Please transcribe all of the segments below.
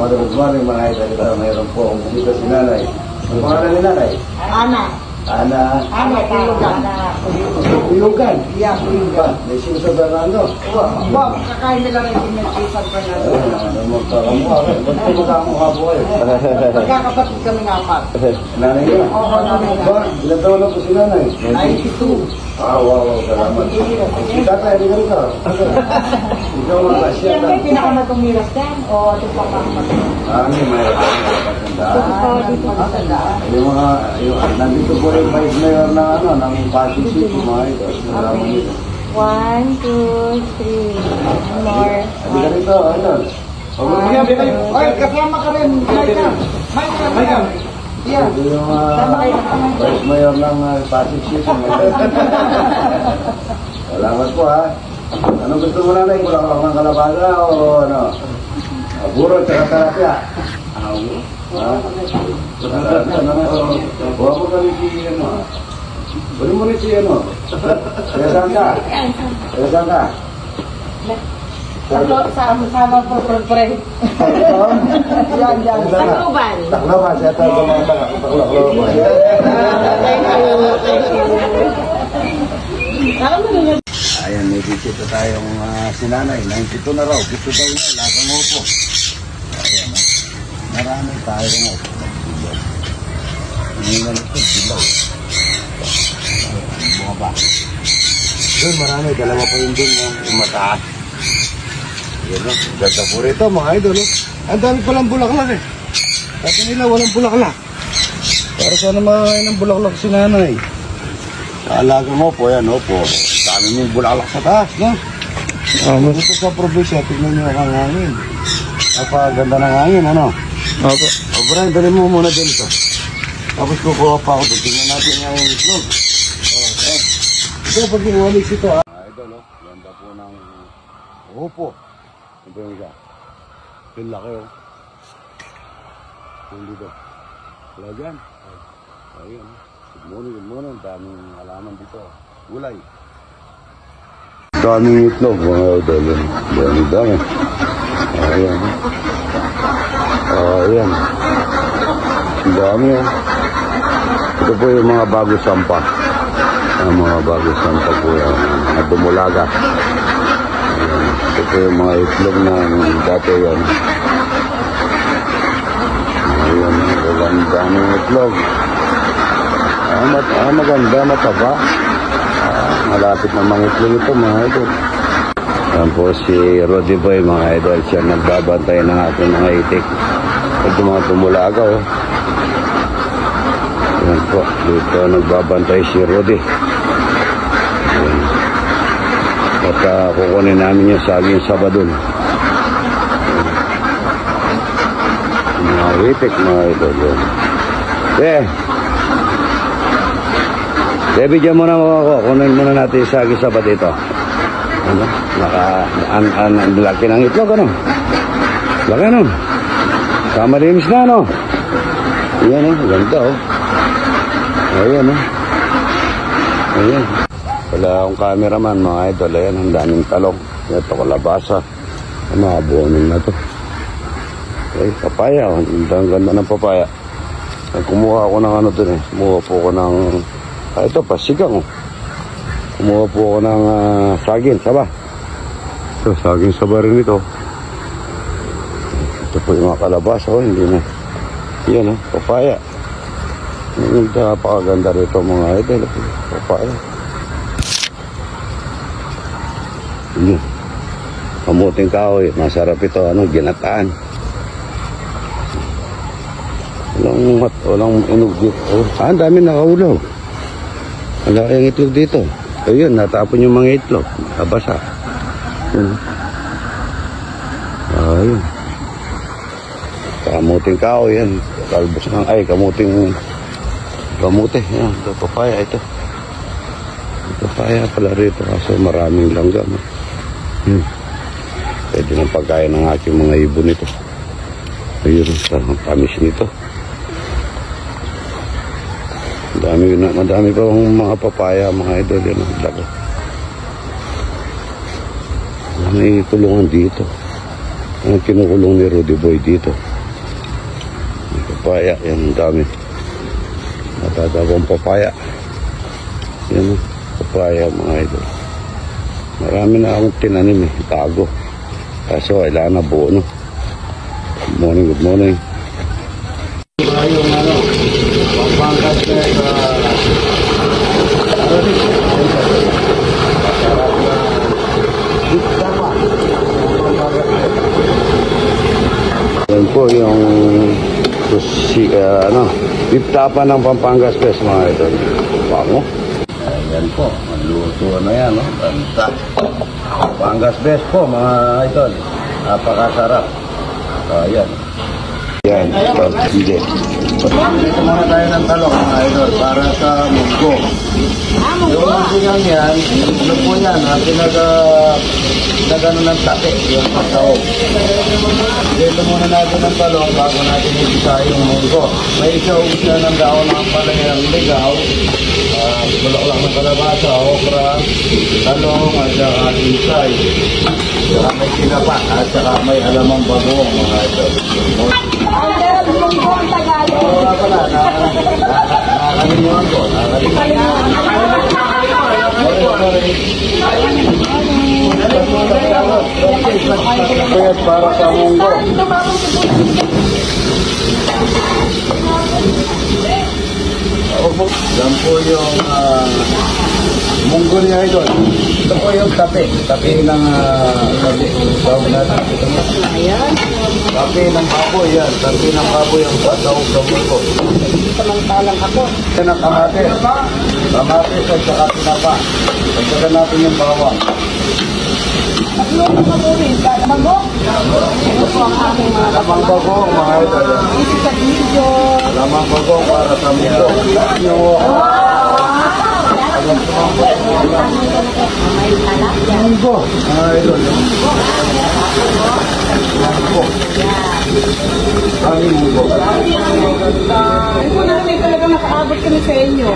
Good morning mga idol. Mayroon po akong bisita si nanay. Ang pangalan ni nanay? Ana. Puyugan? Yeah, Puyugan. May sino sa Bernardo? Wow, kakain nila rin yung San Bernardo. Magkakamukha. Ba't po magkakamukha po kayo? Magkakapatid kami ng apat. Nanay niya? Oo, nanay niya. Ba? Ilan taon na po si nanay? 92. Wow, salamat. Si tatay, hindi ka rin. Ikaw mga siya. Siyempre, pinakamatong dyan. O, ito pa pakamatong. Mayroon yung mga, nandito po yung vice mayor na ng Pasig City, mga ito. Okay. 1, 2, 3. More. Hindi ka rito, ayun. Ay, kasama ka rin. Mike. Yeah. Ito yung vice mayor ng Pasig City. Salamat po ha. Ano gusto mo nanay? Kulang ako ng kalabasa o ano? Buro at saka tarapya. Huwag mo kami si ano. Bali mo rin si ano. Saan ka? Sama po, pre. Yan. Tacloban. Tacloban. Siya tayo ba mga Tacloban. Ayan, may bisita tayong sinanay. 92 na raw. Gusto daw niya. Lagang upo. Ayan, marami tayong upo. Hindi na ito, dilaw. Bumaba. Doon, marami. Dalawa po yun doon. Yung mataas. Yan o. Ganda po rito, mga idol. Ang dami palang bulaklak eh. Dati nila walang bulaklak. Para sana makakain ng bulaklak si nanay. Alagang upo, yan upo. Dami mong bulaklak sa taas, no? Dito sa probinsya, tignan nyo ang hangin. Napaganda ng hangin, ano? Opo. O Brian, dali mo muna dito. Tapos kukuha pa ako doon. Tingnan natin yung itlog. Ito, pag iwalis ito, ha? Ito, no? Ganda po ng upo. Ito yung isa. Yung laki, oh. Yung dito. Wala dyan. Ayun. Good morning. Daming alaman dito. Gulay. Daming itlog, mga idol. Dami. Ayan. Ayan. Dami, oh. Ito po yung mga bago sampa. Ang mga bago sampa po yan. Mga dumulaga. Ayan. Ito po yung mga itlog na dati yan. Ayan. Walang daming itlog. Maganda, mataba. Malapit na mga itlog ito, mga idol. Ayan po si Rodi Boy, mga idol. Siya nagbabantay ng ating mga itik. Ito mga tumulaga, oh. Ayan po, dito nagbabantay si Rodi. Ayan. At kukunin namin yung saging Sabadon. Mga itik, mga idol. Bigyan mo na ako. Kunin muna natin yung saging Sabad dito. Ano? Ang laki ng itlog, ano? Laki, ano? Kamalimis na, ano? Ayan, oh. Ganda, oh. Ayan, oh. Ayan. Wala akong cameraman, mga idol. Ayan, ang daming talong. Ito, kalabasa. Mga buwanin na to. Okay, papaya. Ang ganda ng papaya. Kumuha ako ng ano dun, eh. Kumuha po ako ng... ito, pasigang, oh. Kumuha po ako ng saging, saba. Ito, saging saba rin ito. Ito po yung mga kalabasa, oh. Hindi na. Yan, oh. Papaya. Napakaganda rito, mga idol. Papaya. Yan. Kamuting kahoy. Masarap ito, ano, ginataan. Walang inog dito. Oh, ang dami nakahulaw. Ang laki ang itlog dito. Ayun, natapon yung mga itlog. Nabasa. Ayun. Kamuting kahoy yan. Kalbos ng kamuting kamote. Yan, ito papaya ito. Papaya pala rito kasi maraming langgam. Pwede ng pagkain ng aking mga ibon ito. Ayun, ang tamis nito. Madami pa mga papaya, mga idol yan. May tulungan dito. ang kinukulong ni Rudy Boy dito. May papaya, yan ang dami. Matatagong papaya. Yan, papaya mga idol. Marami na akong tinanim eh, tago. Kaso kailangan na buo, no? Good morning, good morning. Yung ano, pangpangkat na yan po yung biptapa ng Pampangas Best mga idol. Bango. Ayan po, maluto na yan, no? Banta. Pampangas Best po mga idol. Napakasarap. Ayan. Yan, hindi. Dito muna tayo ng talong mga idol para sa munggo. Yung munggo yan, ano po yan, pinagano ng tape, yung pagtaog. Dito muna natin ng talong bago natin ibisa yung munggo. May isaw siya ng daon ng palayang ligaw, bulaklak ng kalabasa, okra, talong, at saka insay. Saka may kinapa, at saka may alamang bagong mga idol. Ang Tagalog. Wala pala, nakakalimutan ko. Kaya para sa munggo. Yan po yung munggo niya idol. Ito po yung tape ng tawag natin. Tape ng baboy yan. Tape ng baboy ang tawag sa munggo. Samantalang ako. Yan ang kamatis. Kamatis at saka tinapa. Pagkaka natin yung bawang. Magluto ka po rin. Mago. Ito po ang aking mga Lamang bagong mga idol. isi sa video. Lamang bagong para sa munggo. Munggo. Mga idol. Munggo. Aming munggo. Ito na rin talaga nakaabot kami sa inyo.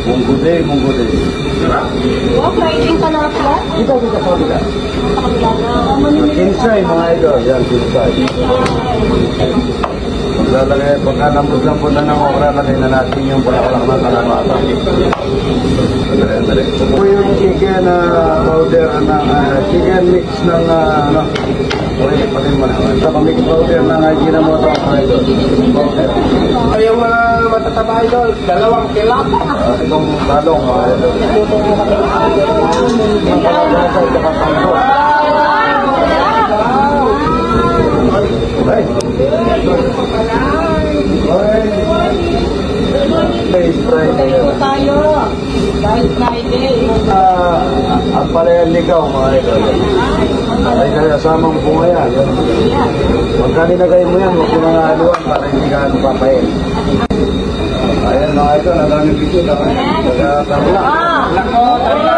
Munggo day, munggo day. Wow, kainin ka na pala? Dito sa kabila. Kinsay mga idol. Yan, kinsay. Maglalagay, pagka lambot-lambot na ng okra, lagay na natin yung bulaklak ng kalabasa. Dali. Ito po yung chicken powder, chicken mix ng pati mo na. Ito mix powder ng Ajinomoto mga idol. Yung mga matataba idol, 2 kilap. Itong talong mga idol. Ang kalabasa at saka pangko. Friday. Ito tayo. Dahil Friday. Ang palayang ligaw mga idol. Ay kasamang bunga yan. Pagka nilagay mo yan, huwag mo na haluan para hindi ka papayin. Ayan mga idol, ang daming pito na. Taga-tabla. Lako, tayo.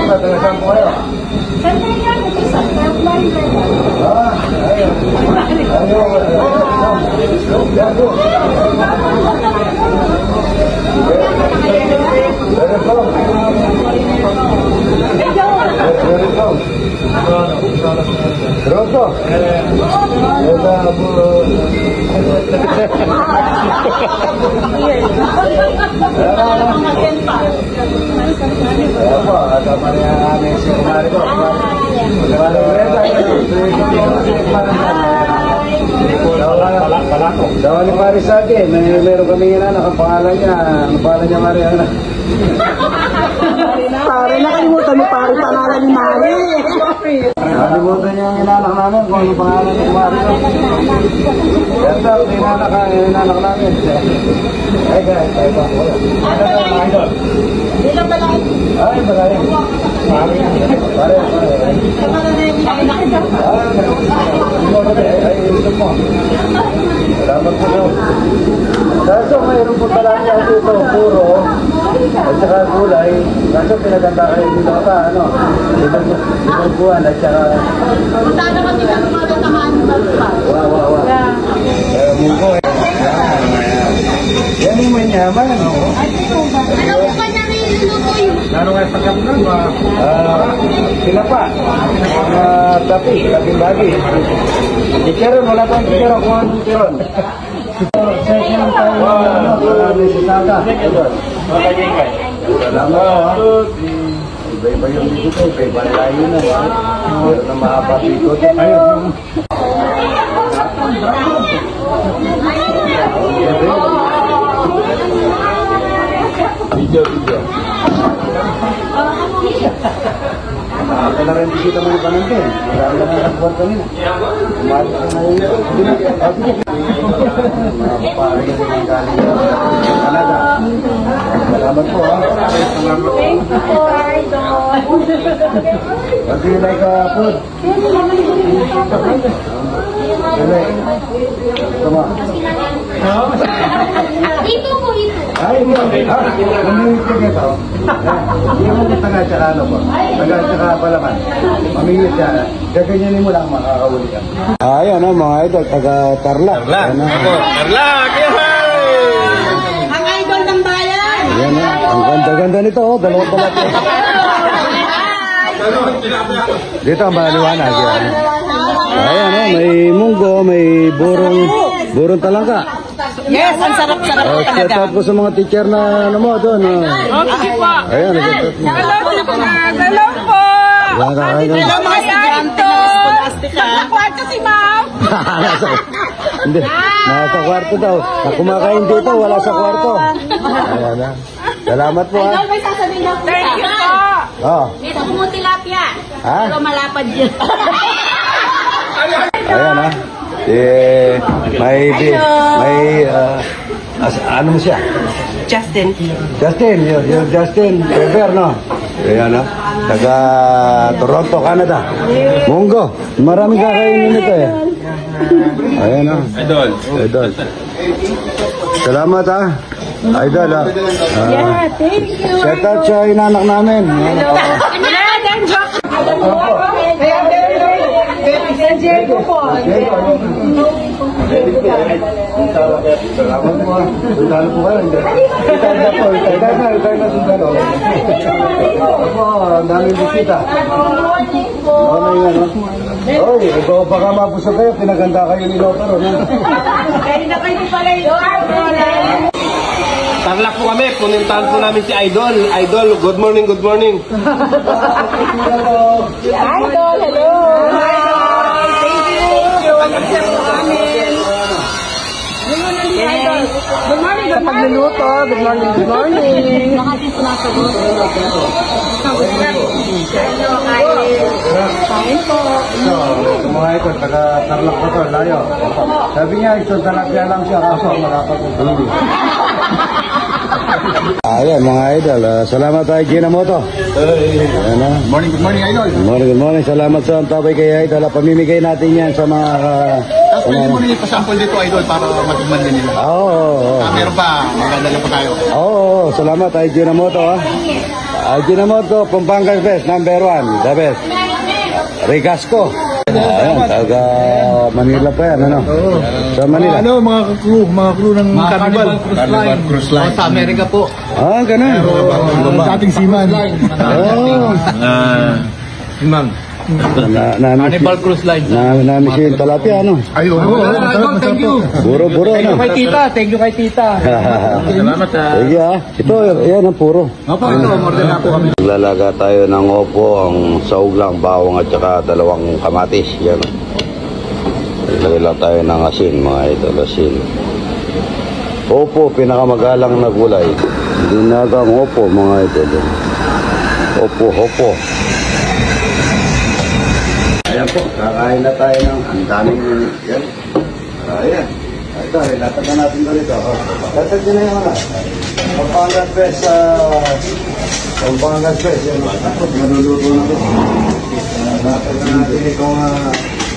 Taga-saan po kayo? Roto. Dawa ni Maris Age, meron kami yan ang pangalan niya. Ang pangalan niya Mariana. Pare, nakalimutan mo pare pangalan ni Mari. Nakalimutan niya yung inanak namin kung ano pangalan ni Maris. Ganda, inanak namin. Ay guys, tayo pa. Ano na mga idol? Ilang balay? Ay, balay. Pare. Salamat po daw. Kaso mayroon po talaga dito, puro at saka gulay. Kaso pinaganda kayo dito ka, pinagbuhan at saka... Punta na kami na lumalatahan. Wow. Munggo eh. Yan yung may yaman. Ano po ba na rin luluto yun? Lalo kayo pagkapunan, Sinapa. Tapi lagi. Chicharon, wala tayong chicharon. Kung anong chicharon. Second time. Bisitaga. Salamat. Iba-iba yung dito. Iba-iba tayo na. Meron na mahaba dito. Ayun. Video. Ito na rin bisita mo yung panantin. Marami na nakakuha kanina. Umalis na yun. Mga pare kasi ng galing Canada. Salamat po ha. Thank you po, Idol. What do you like food? Come on. Ito po, ito. Ay, hindi. Mamingit ka dito. Hindi mo taga tsaka ano ba? Taga tsaka palaman. Mamingit ka. Gaganyanin mo lang makakawali ka. Ayan mga idol, taga Tarlac. Tarlac! Ang idol ng bayan. Ayan ang ganda-ganda nito. Dalawa-dalawa. Dito ang maliwanag. Ayan may munggo, may burong talangka. Yes, ang sarap-sarap Oh, talaga. shout out po sa mga teacher na ano mo doon. Okay po. Ayan, shout out mo. Hello po. Yan, kakain ka. Hello mga estudyante ng Scholastica. Kwarto si ma'am. Hindi, nasa kwarto daw. Na kumakain dito, wala sa kwarto. Ayan na. Salamat po ha. Idol, may sasabihin na po. Thank you po. Oh, Ito po tilapia. Ha? Pero malapad yun. ayan ha. Ano mo siya? Justin. Justin, yung Justin Weber, no? Ayan ha. Taga Toronto, Canada. Munggo. Maraming kakainin nito eh. Ayan ha. Idol. Salamat ha. Idol ha. Thank you. Shout out sa inanak namin. Salamat po ha. Sundalo po kayo. Itay na sundalo. Opo, ang daming bisita. Ano yun ano? Oy, baka mapusok kayo, pinaganda kayo ni Lopero. Tarlac po kami, punintahan po namin si Idol. Idol, good morning. Idol, hello. Thank you. Good morning. Sa pagluluto. Good morning. Kain po. Mga ito, taga Tarlac ko to, layo. Sabi niya, isang talapya lang siya, kaso malapad ko tuloy. Ayan mga idol, salamat tayo Ginamoto. Good morning, Idol. Good morning, salamat sa tabay kay idol. Pamimigay natin yan sa mga... Pwede mo rin ipasample dito, Idol, para matigman din nila. Oo. Meron pa, magandala pa tayo. Oo, salamat tayo Ginamoto ha. Ginamoto, Pampanga Best, number 1, the best. Ricasco. Ayan, taga Manila pa yan, ano? Sa Manila. Mga crew ng Carnival Cruise Line. Sa Amerika po. Ah, ganun. Dating seaman. Oo. Simang. Carnival Cruise Line. Namiss yung talapia, ano? Ayun. Thank you. Buro, ano? Thank you kay tita. Salamat Sige ha. Ito, yan ang puro. Opo, ito, order na po kami. Naglalaga tayo ng opo, ang saug lang, bawang at saka dalawang kamatis. Yan. Ilagay lang tayo ng asin, mga idol, asin. Opo, pinakamagalang na gulay. Dinagang opo, mga idol. Opo. Ayan po, kakain na tayo ng ang daming yan. Ayan. Ito, latag na natin dito. Latag din na yung ano. Pampangas Best. Yan. Naluluto na ito. Latag na natin itong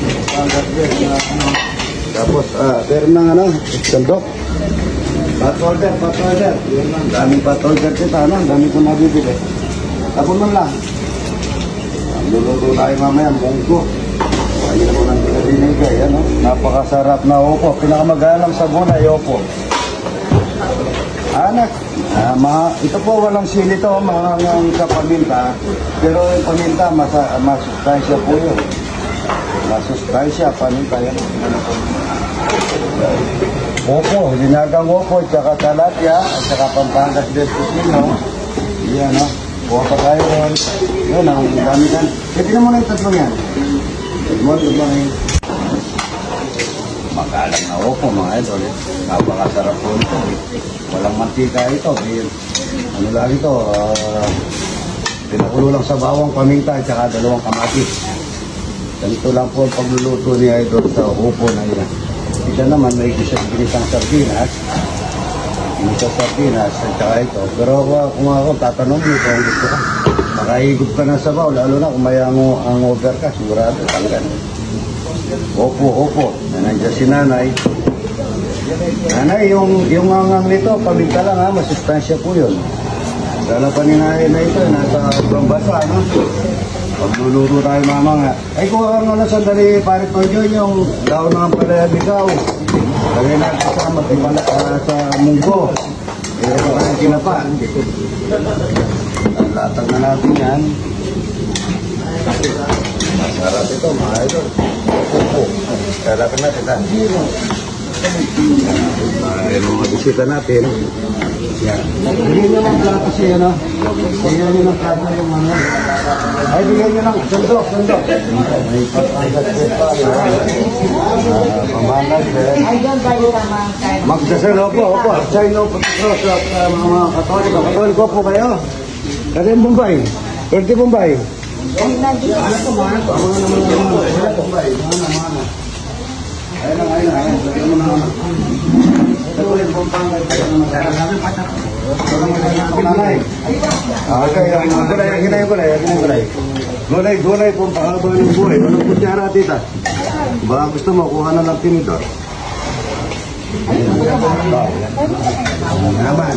Pampangas Best. Tapos, meron ng ano, sandok. Pat order. Yan lang. Daming pat order dito. Dami ko nabibili. Tapos man lang. Luluto tayo mamaya, munggo. Ayun mo nang pinabinigay, ano? Napakasarap na opo. Pinakamagalang sabon ay opo. Anak, ito po walang sili to, mga sa paminta. Pero yung paminta, masustansya po yun. Masustansya, paminta yan. Opo, dinagang opo, tsaka talapia, at tsaka Pampangas del Pusino. Yan, no? Buha pa tayo ron. Yun, ang dami kan. Tignan mo na yung tatlong yan. Tignan mo na yung magalang na opo, mga idol. Napakasarap po ito. Walang mantika ito. Ano lang ito, pinakulo lang sa bawang, paminta, at saka 2 kamatis. Ganito lang po ang pagluluto ni idol sa upo na yan. Isa naman, may ginisang sardinas. Ginisang sardinas, at saka ito. Pero kung ako, tatanong mo kung gusto ka. Makahigop ka ng sabaw, lalo na kung may ang over ka, sigurado, tanggan. Opo. Nandiyan si nanay. Nanay, yung angang nito, paminta lang ha, masustansya po yun. Dala pa ni nanay na ito, nasa ibang bansa, no? Pagluluto tayo mama nga. Ay, kung ano na sandali, parit mo yun, yung daon ng palayag-ikaw. Lagay natin sa munggo. Ito ka ng kinapa. Latag na natin yan. Masarap ito, mga idol. Opo. Lalapin natin, ha? Yung mga bisita natin. Yan. Bigyan nyo ng plato siya, no? Bigyan nyo ng plato yung mga. Ay, bigyan nyo ng sundok. May patangat pa. Pambanag. Ay, doon tayo tamang time. Magsasalo po. Chino, Patikros, at mga katoliko. Katoliko po kayo. Kasi yung Bombay. Pwede Bombay. Ay, nandito. Gulay po ang pakahaba ng buhay. Walang kutsara, tita. Baka gusto mo, kuha na lang tinidor. Naman.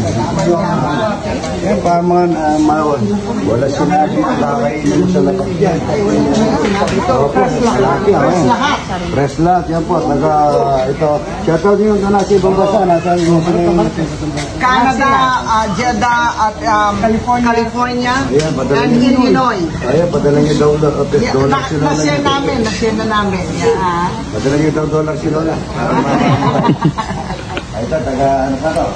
Yan pa mga mawon. Wala sinabi. Kakainin sa lakas yan. Press lahat. Yan po. Ito. Shoutout nyo yung nasa ibang basa. Nasa Canada, Jeddah, at California, and Illinois. Ayan, padala nyo daw $1 sila. Na-share na namin. Yeah. Padala nyo daw $1 si Lola. Ay, ito, taga ano ka to?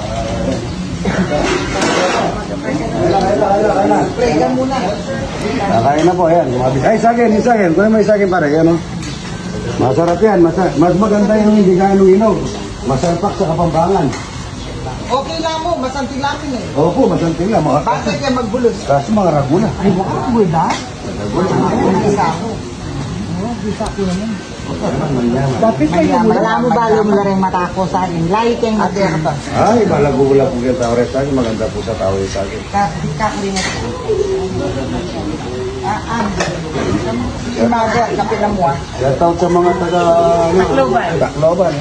Kailan muna. Kakain na po, ayan. Ay, sagin. Kung may sagin pare, yan o. Masarap yan. Mas maganda yung hindi ganong inog. Masarpak sa Kapampangan. Okay lang mo, masanting namin eh. Opo, masanting lang. Bakit kayo magbulos? Kaso mga raguna. Ay, baka magbulo? Isa ako. Dapat kayo wala mo balo mo na rin matako sa akin. Lahi kayong matako. Ay, malago-ula po yung tao rin sa akin. Maganda po sa tao rin sa akin. Kakalimat ko. Imaga, kapilamuan. Shoutout sa mga taga... Tacloban.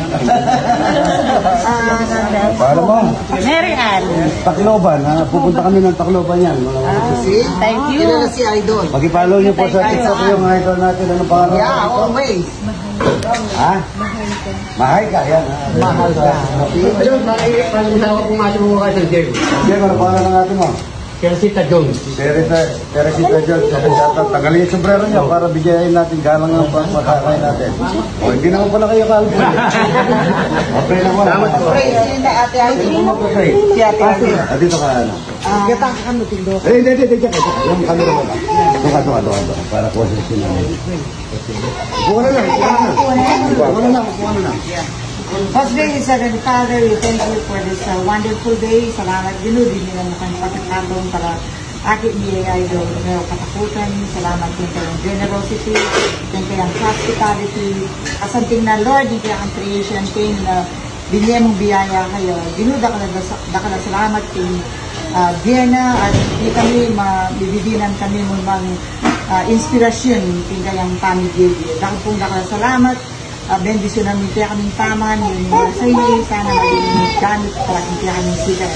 Paano mo? Mary Ann. Tacloban. Pupunta kami ng Tacloban yan. See? Thank you. Kilala si Idol. Pag-follow niyo po sa TikTok yung idol natin. Ano pangalan? Yeah, always. Ha? Mahay ka, yan. Mahal ka. Ayun, pag-usawa kong masubukan ka sa Jerry. Sige, ano pangalan natin mo? Teresita Jones. Teresita Jones. Tagalin yung sombrero niyo para bigyan natin galang ang pagkakain natin. O, hindi naman pala kayo kalbo. Okay naman. Salamat po. Praise yun na ate Idol. Si ate Idol. Dito ka, ano? Gatang ka kami tindo. Hindi. Yung camera mo lang. Ito. Para po sa sinabi. Buka na lang. First day is Heavenly Father, we thank you for this wonderful day. Salamat ginudi nila na kanyang pagkakataon para aking biyay idol ng katakutan. Salamat din kayong generosity, din kayong hospitality. Kasanting na Lord, din kayong creation, kayong na binigyan mong biyaya kayo. Ginuda ka na salamat kay Vienna at hindi kami mabibiginan kami mong inspirasyon kay kayang pamilya. Dahil pong salamat. Bendisyon namin kaya kaming taman, yung sa inyo, sana maging gamit para kaya kaming sikat.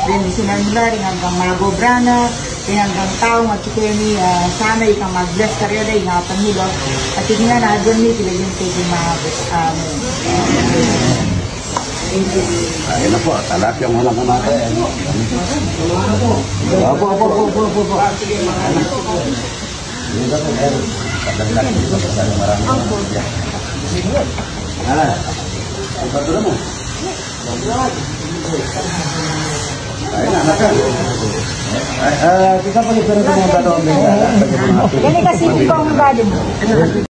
Bendisyon namin rin hanggang Mago Brana, hanggang taong at chikeni, sana ikang mag-bless ka rin, ingatan nilo. At hindi nga na, doon nito, lagyan kayo yung mga Ayun na po, talapia mo lang natin. Opo. Dito po, meron. Pagdagdag dito, marami. Ipatuloy mo. Ayun na, naka. Kita pa ito na mga dalawang benda. Ganun kasi ikaw ang galing mo.